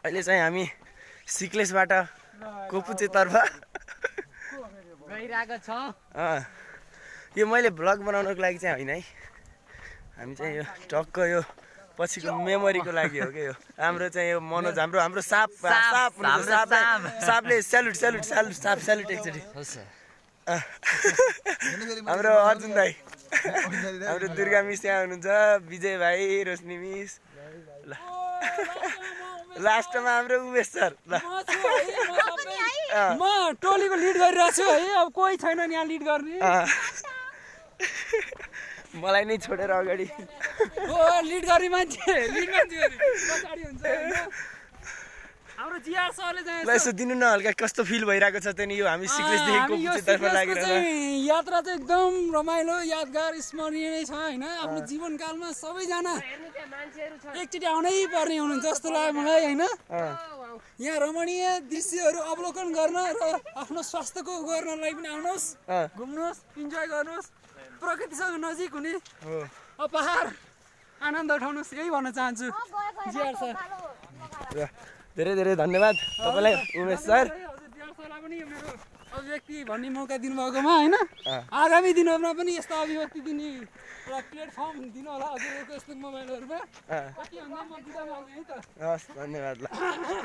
अहिले चाहिँ हामी सिक्लेसबाट कोपुचेतर्फ गइरहेको छ। यो मैले भ्लग बनाउनको लागि चाहिँ होइन है, हामी चाहिँ यो टक्क यो पछिको मेमोरीको लागि हो क्या। यो हाम्रो चाहिँ यो मनोज हाम्रो सापले स्यालुट एकचोटि हाम्रो अर्जुन दाई, हाम्रो दुर्गा मिस यहाँ हुनुहुन्छ, विजय भाइ, रोशनी मिस, ल लास्टमा हाम्रो उमेश सर। ल म टोलीको लिड गरिरहेको छु है, अब कोही छैन यहाँ लिड गर्ने। मलाई नै छोडेर अगाडि लिड गर्ने मान्छे पछाडि हुन्छ। हाम्रो जिआर सरले चाहिँ यसो दिनु न हल्का कस्तो फिल भइरहेको छ त्यहाँ यो हामी सिक्लेसदेखि कोपुचेतर्फ लागेर यात्रा चाहिँ एकदम रमाइलो यादगार स्मरणीय छ होइन। आफ्नो जीवनकालमा सबैजना एकचोटि आउनै पर्ने हुनुहुन्छ जस्तो लाग्यो मलाई होइन। यहाँ रमणीय दृश्यहरू अवलोकन गर्न र आफ्नो स्वास्थ्यको गर्नलाई पनि आउनुहोस्, घुम्नुहोस्, इन्जोय गर्नुहोस्, प्रकृतिसँग नजिक हुने पहाड आनन्द उठाउनुहोस्, यही भन्न चाहन्छु जिआर सर। धेरै धेरै धन्यवाद तपाईँलाई उमेश सर। सरलाई पनि मेरो अभिव्यक्ति भन्ने मौका दिनुभएकोमा होइन। आगामी दिनहरूमा पनि यस्ता अभिव्यक्ति दिने एउटा प्लेटफर्म दिनु होला हजुरहरूको यस्तो मोबाइलहरूमा। कति भन्दा म बिदा माग्ने है त। हस् धन्यवाद ल।